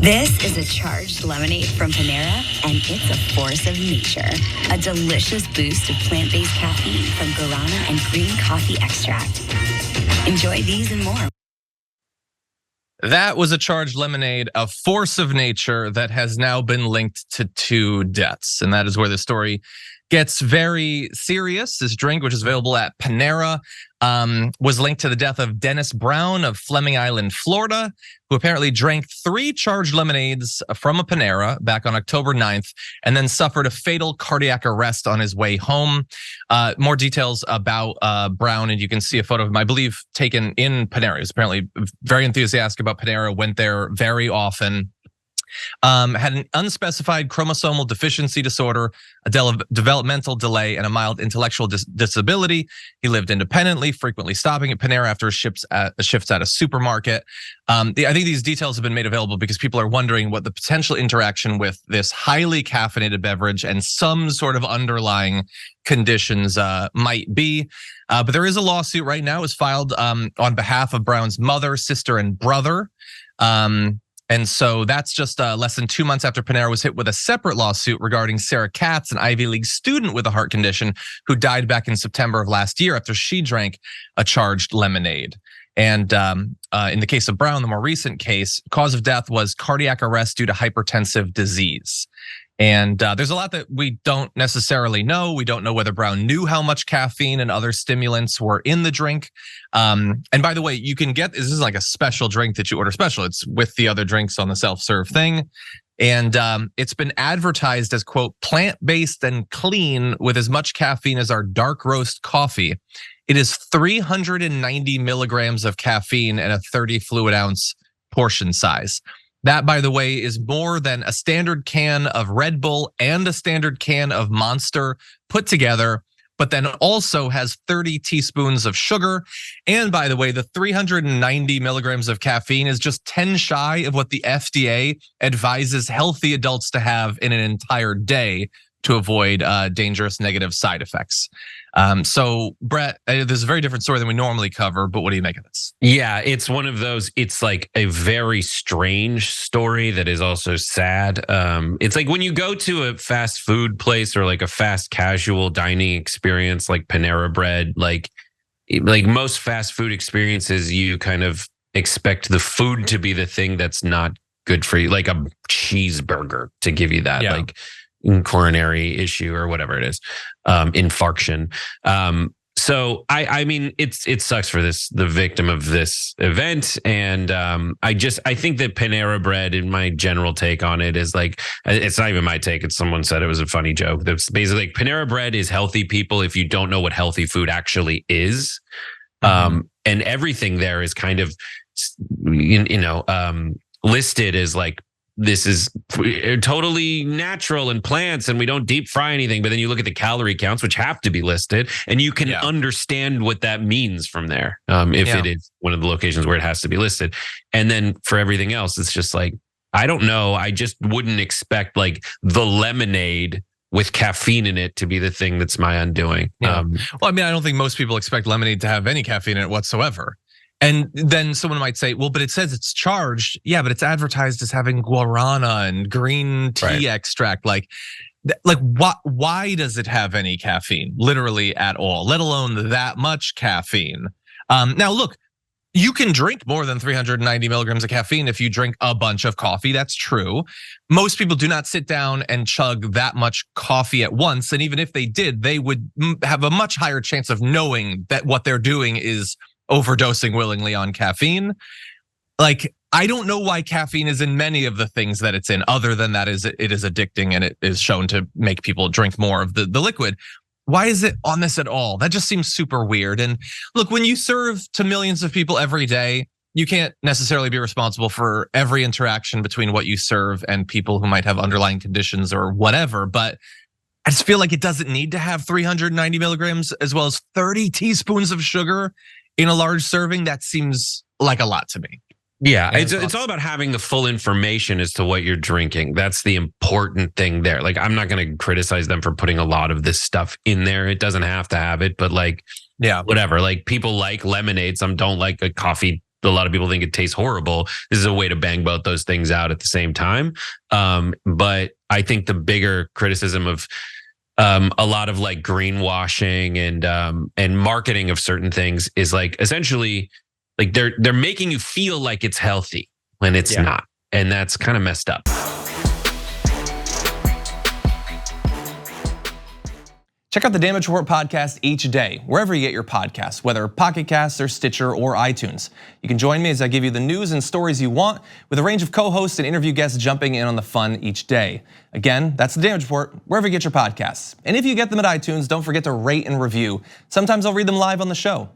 This is a charged lemonade from Panera, and it's a force of nature. A delicious boost of plant-based caffeine from guarana and green coffee extract. Enjoy these and more. That was a charged lemonade, a force of nature that has now been linked to 2 deaths. And that is where the story gets very serious. This drink, which is available at Panera, was linked to the death of Dennis Brown of Fleming Island, Florida, who apparently drank 3 charged lemonades from a Panera back on October 9th, and then suffered a fatal cardiac arrest on his way home. More details about Brown, and you can see a photo of him, I believe, taken in Panera. He's apparently very enthusiastic about Panera, went there very often. Had an unspecified chromosomal deficiency disorder, a developmental delay, and a mild intellectual disability. He lived independently, frequently stopping at Panera after shifts at a supermarket. I think these details have been made available because people are wondering what the potential interaction with this highly caffeinated beverage and some sort of underlying conditions might be. But there is a lawsuit right now. It was filed on behalf of Brown's mother, sister, and brother. And so that's just less than 2 months after Panera was hit with a separate lawsuit regarding Sarah Katz, an Ivy League student with a heart condition who died back in September of last year after she drank a charged lemonade. And in the case of Brown, the more recent case, cause of death was cardiac arrest due to hypertensive disease. And there's a lot that we don't necessarily know. We don't know whether Brown knew how much caffeine and other stimulants were in the drink. And by the way, you can get, this is like a special drink that you order special. It's with the other drinks on the self-serve thing. And it's been advertised as, quote, plant-based and clean with as much caffeine as our dark roast coffee. It is 390 milligrams of caffeine and a 30 fluid ounce portion size. That, by the way, is more than a standard can of Red Bull and a standard can of Monster put together, but then also has 30 teaspoons of sugar. And by the way, the 390 milligrams of caffeine is just 10 shy of what the FDA advises healthy adults to have in an entire day to avoid dangerous negative side effects. So Brett, this is a very different story than we normally cover, but what do you make of this? Yeah, it's one of those, it's like a very strange story that is also sad. It's like when you go to a fast food place or like a fast casual dining experience like Panera Bread, like most fast food experiences, you kind of expect the food to be the thing that's not good for you, like a cheeseburger to give you that, like coronary issue or whatever it is, infarction. So I mean, it sucks for the victim of this event. And I think that Panera Bread, in my general take on it, is like, it's not even my take. It's someone said it was a funny joke. That's basically like Panera Bread is healthy people if you don't know what healthy food actually is. And everything there is kind of, listed as like, this is totally natural and plants and we don't deep fry anything. But then you look at the calorie counts, which have to be listed, and you can understand what that means from there. If it is one of the locations where it has to be listed. And then for everything else, it's just like, I don't know. I just wouldn't expect like the lemonade with caffeine in it to be the thing that's my undoing. Well, I mean, I don't think most people expect lemonade to have any caffeine in it whatsoever. And then someone might say, well, but it says it's charged. Yeah, but it's advertised as having guarana and green tea extract. Like why does it have any caffeine? Literally at all, let alone that much caffeine. Now, look, you can drink more than 390 milligrams of caffeine if you drink a bunch of coffee. That's true. Most people do not sit down and chug that much coffee at once. And even if they did, they would have a much higher chance of knowing that what they're doing is overdosing willingly on caffeine. Like, I don't know why caffeine is in many of the things that it's in, other than that it is addicting and it is shown to make people drink more of the liquid. Why is it on this at all? That just seems super weird. And look, when you serve to millions of people every day, you can't necessarily be responsible for every interaction between what you serve and people who might have underlying conditions or whatever. But I just feel like it doesn't need to have 390 milligrams as well as 30 teaspoons of sugar in a large serving. That seems like a lot to me. Yeah, it's all about having the full information as to what you're drinking. That's the important thing there. Like, I'm not going to criticize them for putting a lot of this stuff in there. It doesn't have to have it, but like, whatever. Like, people like lemonade. Some don't like a coffee a lot of people think it tastes horrible. This is a way to bang both those things out at the same time. But I think the bigger criticism of a lot of like greenwashing and marketing of certain things is like essentially like they're making you feel like it's healthy when it's not, and that's kind of messed up. Check out the Damage Report podcast each day, wherever you get your podcasts, whether Pocket Casts or Stitcher or iTunes. You can join me as I give you the news and stories you want, with a range of co-hosts and interview guests jumping in on the fun each day. Again, that's the Damage Report, wherever you get your podcasts. And if you get them at iTunes, don't forget to rate and review. Sometimes I'll read them live on the show.